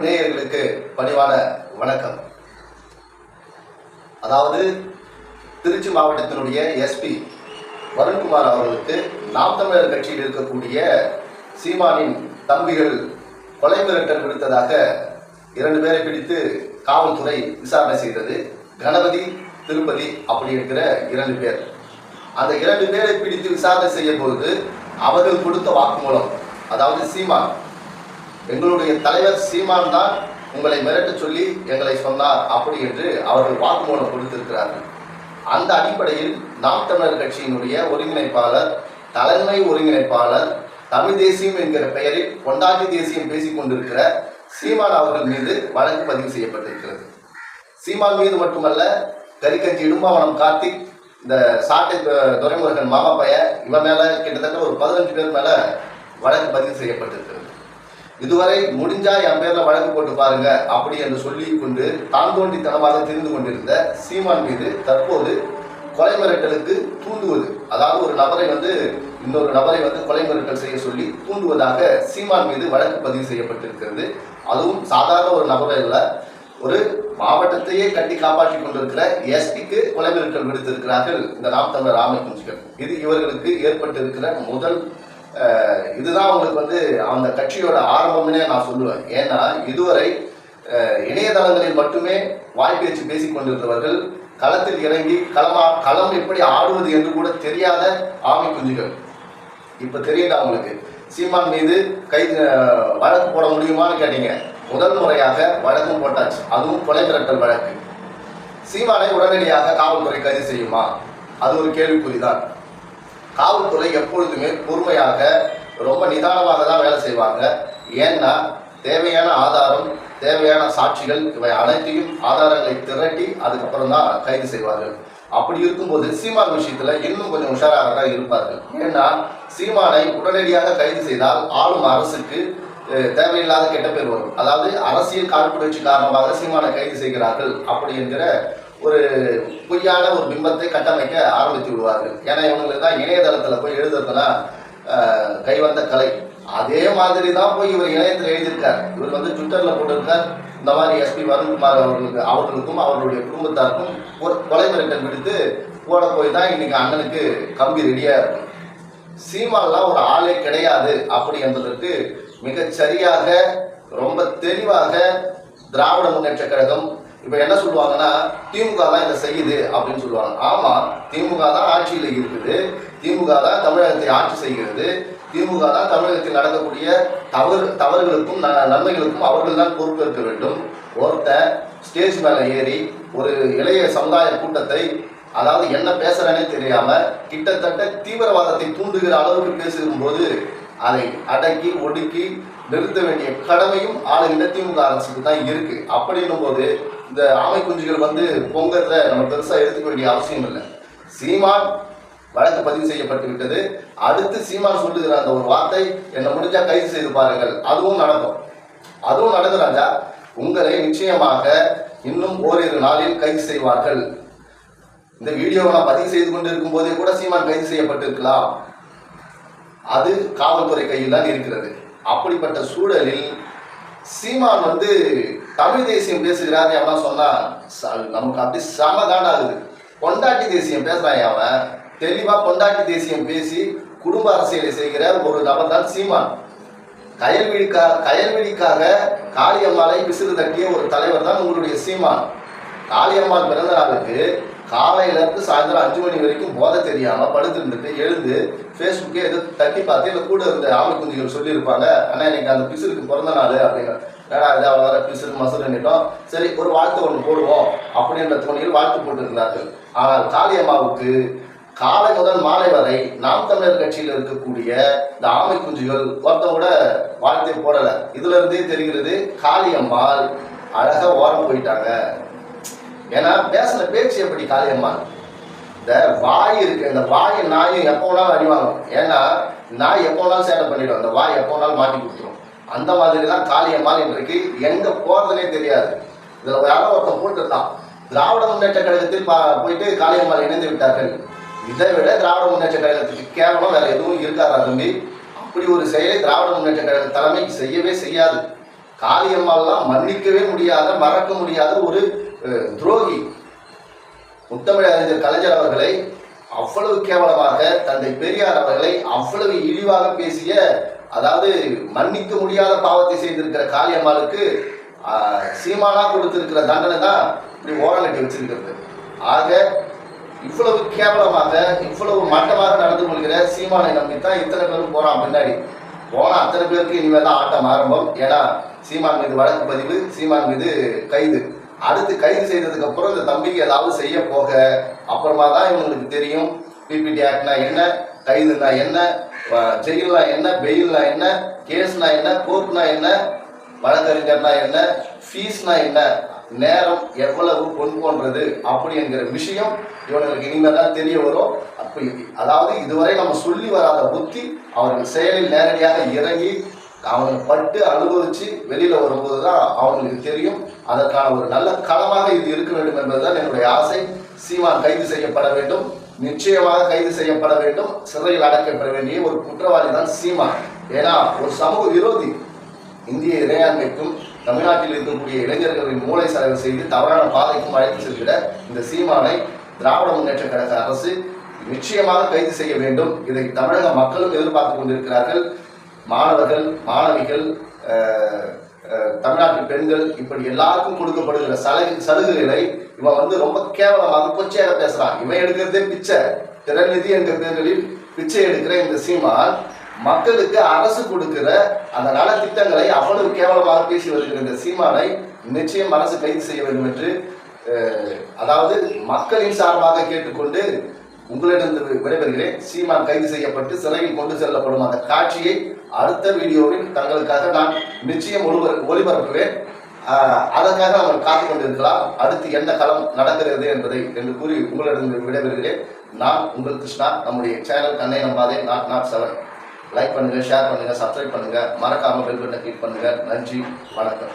நேயர்களுக்கு பணிவான வணக்கம். அதாவது திருச்சி மாவட்டத்தினுடைய எஸ்பி வருண்குமார் அவர்களுக்கு நாம் தமிழர் கட்சியில் இருக்கக்கூடிய சீமானின் தம்பிகள் கொலை மிரட்டல் விடுத்ததாக 2 பேரை பிடித்து காவல்துறை விசாரணை செய்தது. கணபதி, திருப்பதி அப்படி இருக்கிற 2 பேர். அந்த 2 பேரை பிடித்து விசாரணை செய்யும் பொழுது அவர்கள் கொடுத்த வாக்குமூலம், அதாவது சீமான், எங்களுடைய தலைவர் சீமான் தான் உங்களை மிரட்ட சொல்லி எங்களை சொன்னார் அப்படி என்று அவர்கள் வாக்குமூலம் கொடுத்திருக்கிறார்கள். அந்த அடிப்படையில் நாம் தமிழர் கட்சியினுடைய ஒருங்கிணைப்பாளர், தலைமை ஒருங்கிணைப்பாளர், தமிழ் தேசியம் என்கிற பெயரில் கொண்டாட்டி தேசியம் பேசிக் கொண்டிருக்கிற சீமான் அவர்கள் மீது வழக்கு பதிவு செய்யப்பட்டிருக்கிறது. சீமான் மீது மட்டுமல்ல, கரிக்கஞ்சி இடும்பாவனம் கார்த்திக், இந்த சாட்டை துரைமுருகன் மாமா பையன், இவன் மேல கிட்டத்தட்ட ஒரு 15 பேர் மேல வழக்கு பதிவு செய்யப்பட்டிருக்கிறது. இதுவரை முடிஞ்சா என் பேர்ல வழக்கு போட்டு பாருங்க அப்படி என்று சொல்லி கொண்டு தான் தோண்டித்தனமாக தெரிந்து கொண்டிருந்த சீமான் மீது தற்போது கொலை மிரட்டலுக்கு தூண்டுவது, அதாவது ஒரு நபரை இன்னொரு நபரை கொலை மிரட்டல் செய்ய சொல்லி தூண்டுவதாக சீமான் மீது வழக்கு பதிவு செய்யப்பட்டிருக்கிறது. அதுவும் சாதாரண ஒரு நபரை அல்ல, ஒரு மாவட்டத்தையே கட்டி காப்பாற்றி கொண்டிருக்கிற எஸ்பிக்கு கொலை மிரட்டல் விடுத்திருக்கிறார்கள் இந்த நாம் தமிழர் ஆமை குஞ்சுகள். இது இவர்களுக்கு ஏற்பட்டிருக்கிற முதல் இதுதான் உங்களுக்கு அந்த கட்சியோட ஆரம்பம்னே நான் சொல்லுவேன். ஏன்னா இதுவரை இணையதளங்களில் மட்டுமே வாய்ப்பேச்சு பேசிக் கொண்டிருந்தவர்கள் களத்தில் இறங்கி களம் எப்படி ஆடுவது என்று கூட தெரியாத ஆமை குஞ்சுகள். இப்ப தெரியல அவங்களுக்கு சீமான் மீது வழக்கு போட முடியுமான்னு கேட்டீங்க. முதல் முறையாக வழக்கும் போட்டாச்சு, அதுவும் கொலை மிரட்டல் வழக்கு. சீமானை உடனடியாக காவல்துறை கைது செய்யுமா? அது ஒரு கேள்விக்குறிதான். காவல்துறை எப்பொழுதுமே பொறுமையாக ரொம்ப நிதானமாக தான் வேலை செய்வாங்க. ஏன்னா தேவையான ஆதாரம், தேவையான சாட்சிகள், இவை அனைத்தையும் ஆதாரங்களை திரட்டி அதுக்கப்புறம் தான் கைது செய்வார்கள். அப்படி இருக்கும்போது சீமான் விஷயத்துல இன்னும் கொஞ்சம் உஷாராக தான் இருப்பார்கள். ஏன்னா சீமானை உடனடியாக கைது செய்தால் ஆளும் அரசுக்கு தேவையில்லாத கெட்ட பேர் வரும். அதாவது அரசியல் காழ்ப்புணர்ச்சி காரணமாக சீமானை கைது செய்கிறார்கள் அப்படி என்கிற ஒரு பொய்யான ஒரு பிம்பத்தை கட்டமைக்க ஆரம்பித்து விடுவார்கள். ஏன்னா இவங்களுக்கு தான் இணையதளத்தில் போய் எழுதுறதுனா கைவந்த கலை. அதே மாதிரி தான் போய் இவர் இணையத்தில் எழுதியிருக்கார். இவர் ட்விட்டர்ல போட்டிருக்கார், இந்த மாதிரி எஸ்பி வருண்குமார் அவர்களுக்கும் அவர்களுடைய குடும்பத்தாருக்கும் ஒரு கொலை மிரட்டல் விடுத்து போட போய் தான் இன்னைக்கு அண்ணனுக்கு கம்பி ரெடியா இருக்கு. சீமான்லாம் ஒரு ஆளே கிடையாது அப்படி என்பதற்கு மிக சரியாக ரொம்ப தெளிவாக திராவிட முன்னேற்ற கழகம் இப்ப என்ன சொல்லுவாங்கன்னா, திமுக தான் இதை செய்யுது அப்படின்னு சொல்லுவாங்க. ஆமா, திமுக தான் ஆட்சியில் இருக்குது, திமுக தான் தமிழகத்தை ஆட்சி செய்கிறது, திமுக தான் தமிழகத்தில் நடக்கக்கூடிய தவறுகளுக்கும் நன்மைகளுக்கும் அவர்கள் தான் பொறுப்பேற்க வேண்டும். ஒருத்தன் ஸ்டேஜ் மேல ஏறி ஒரு இளைய சமுதாய கூட்டத்தை, அதாவது என்ன பேசுறேன்னே தெரியாம கிட்டத்தட்ட தீவிரவாதத்தை தூண்டுகிற அளவுக்கு பேசும் போது அதை அடக்கி ஒடுக்கி நிறுத்த வேண்டிய கடமையும் ஆளுகின்ற திமுக அரசுக்கு தான் இருக்கு. அப்படின்னும் போது இந்த ஆமை குஞ்சுகள் பொங்கறத நம்ம பெருசா எடுத்துக்க வேண்டிய அவசியம் இல்லை. சீமான் வழக்கு பதிவு செய்யப்பட்டு விட்டது. அடுத்து சீமான் சொல்லுகிற அந்த ஒரு வார்த்தை, என்ன முடிஞ்சா கைது செய்து பாருங்கள், அதுவும் நடக்கும். அதுவும் நடக்கும் ராஜா. உங்களை நிச்சயமாக இன்னும் ஓரிரு நாளில் கைது செய்வார்கள். இந்த வீடியோவை நான் பதிவு செய்து கொண்டு இருக்கும் போதே கூட சீமான் கைது செய்யப்பட்டிருக்கலாம். அது காவல்துறை கையில் தான் இருக்கிறது. அப்படிப்பட்ட சூழலில் சீமான் தமிழ் தேசியம் பேசுகிறாரு அவன் சொன்னா நமக்கு அப்படி சமகாண்டாகுது. பொண்டாட்டி தேசியம் பேசுறான் அவன். தெளிவா பொண்டாட்டி தேசியம் பேசி குடும்ப அரசியலை செய்கிற ஒரு நபர் தான் சீமான். கயல்விழிக்காக காளியம்மாளை விசிறு தட்டிய ஒரு தலைவர் தான் உங்களுடைய சீமான். காளியம்மாள் பிறந்த நாளுக்கு காலையில இருந்து சாயந்தரம் 5 மணி வரைக்கும் போதை தெரியாம படுத்துருந்துட்டு எழுந்து ஃபேஸ்புக்கே எது தட்டி பார்த்து இல்லை கூட இருந்த ஆமை குஞ்சுகள் சொல்லியிருப்பாங்க, ஆனா இன்னைக்கு அந்த பிசுருக்கு பிறந்த நாள் அப்படின்னு. ஏன்னா இது அவ்வளோ பிசுறு மசுருன்னுட்டோம், சரி ஒரு வாழ்த்து ஒன்று போடுவோம் அப்படின்ற துணியில் வாழ்த்து போட்டிருந்தார்கள். ஆனால் காளியம்மாவுக்கு காலை முதல் மாலை வரை நாம் தமிழர் கட்சியில் இருக்கக்கூடிய இந்த ஆமை குஞ்சுகள் ஒருத்தம் கூட வாழ்த்தை போடலை. இதுல இருந்தே தெரிகிறது காளியம்மாள் அழகா ஓரம் போயிட்டாங்க. ஏன்னா பேசுற பேச்சு எப்படி காளியம்மா, இந்த வாய் இருக்கு, இந்த வாய் நாயும் எப்போ வேணாலும் அடிவாங்க. ஏன்னா நாய் எப்போ வேணாலும் சேட்டை பண்ணிடும், அந்த வாய் எப்போ வேணாலும் மாட்டி கொடுத்துரும். அந்த மாதிரி தான் காளியம்மாள் இன்றைக்கு எங்க போறதுனே தெரியாது. இதுல யாரோ ஒருத்தன் போட்டுருந்தான், திராவிட முன்னேற்ற கழகத்தில் போயிட்டு காளியம்மாள் இணைந்து விட்டார்கள். இதை விட திராவிட முன்னேற்ற கழகத்துக்கு கேவலம் வேற எதுவும் இருக்காதா தம்பி? அப்படி ஒரு செயலை திராவிட முன்னேற்ற கழக தலைமை செய்யவே செய்யாது. காளியம்மாள்லாம் மன்னிக்கவே முடியாத, மறக்க முடியாத ஒரு துரோகி. முத்தமிழ் அறிஞர் கலைஞர் அவர்களை அவ்வளவு கேவலமாக, தந்தை பெரியார் அவர்களை அவ்வளவு இழிவாக பேசிய, அதாவது மன்னிக்க முடியாத பாவத்தை செய்திருக்கிற காளியம்மாளுக்கு சீமானா கொடுத்திருக்கிற தண்டனை தான் இப்படி ஓரங்கட்டி வச்சிருக்கிறது. ஆக இவ்வளவு கேவலமாக, இவ்வளவு மட்டமாக நடந்து கொள்கிற சீமானை நம்பித்தான் இத்தனை பேரும் போறான். பின்னாடி போன அத்தனை பேருக்கு இனிமேல் தான் ஆட்டம் ஆரம்பம். ஏன்னா சீமான் மீது வழக்கு பதிவு, சீமான் மீது கைது. அடுத்து கைது செய்ததுக்கு அப்புறம் இந்த தம்பிக்கு ஏதாவது செய்ய போக அப்புறமா தான் இவங்களுக்கு தெரியும் பிபிடி ஆக்ட்னா என்ன, கைதுனா என்ன, ஜெயில்னா என்ன, பெயில்னா என்ன, கேஸ்னா என்ன, கோர்ட்னா என்ன, வழக்கறிஞர்னா என்ன, ஃபீஸ்னா என்ன, நேரம் எவ்வளவு கொண்டு அப்படி என்கிற விஷயம் இவர்களுக்கு இனிமேல் தான் தெரிய வரும். அப்படி அதாவது இதுவரை நம்ம சொல்லி வராத புத்தி அவர்கள் செயலில் நேரடியாக இறங்கி அவங்க பட்டு அனுபவிச்சு வெளியில வரும்போது தான் அவங்களுக்கு தெரியும். அதற்கான ஒரு நல்ல களமாக இது இருக்க வேண்டும் என்பதுதான் என்னுடைய ஆசை. சீமான் கைது செய்யப்பட வேண்டும், நிச்சயமாக கைது செய்யப்பட வேண்டும். சிறையில் அடைக்கப்பட வேண்டிய ஒரு குற்றவாளி தான் சீமான். ஏன்னா ஒரு சமூக விரோதி. இந்திய இறையாண்மைக்கும் தமிழ்நாட்டில் இருக்கக்கூடிய இளைஞர்களின் மூளை செலவு செய்து தவறான பாதைக்கும் அழைத்து செல்கிற இந்த சீமானை திராவிட முன்னேற்ற கழக அரசு நிச்சயமாக கைது செய்ய வேண்டும். இதை தமிழக மக்களும் எதிர்பார்த்து கொண்டிருக்கிறார்கள். மாணவர்கள், மாணவிகள், தமிழ்நாட்டு பெண்கள், இப்படி எல்லாருக்கும் கொடுக்கப்படுகிற சலுகைகளை இவன் ரொம்ப கேவலமாக கொச்சையாக பேசுறான். இவன் எடுக்கிறதே பிச்சை. திறநிதி என்ற பேர்களில் பிச்சை எடுக்கிற இந்த சீமான் மக்களுக்கு அரசு கொடுக்கிற அந்த நலத்திட்டங்களை அவ்வளவு கேவலமாக பேசி வருகிற இந்த சீமானை நிச்சயம் அரசு கைது செய்ய வேண்டும் என்று அதாவது மக்களின் சார்பாக கேட்டுக்கொண்டு உங்களிடம் விடைபெறுகிறேன். சீமான் கைது செய்யப்பட்டு சிறையில் கொண்டு செல்லப்படும் அந்த காட்சியை அடுத்த வீடியோவில் தங்களுக்காக நான் நிச்சயம் ஒளிபரப்புவேன். அதற்காக அவர் காத்து கொண்டிருக்கலாம். அடுத்து என்ன களம் நடக்கிறது என்பதை என்று கூறி உங்களிடம் விடைபெறுகிறேன். நான் உங்கள் கிருஷ்ணா. நம்முடைய சேனல் கண்ணை நம்பாதே நாட் 7. லைக் பண்ணுங்க, ஷேர் பண்ணுங்க, சப்ஸ்கிரைப் பண்ணுங்க, மறக்காம பெல் பட்டனை கிளிக் பண்ணுங்க. நன்றி, வணக்கம்.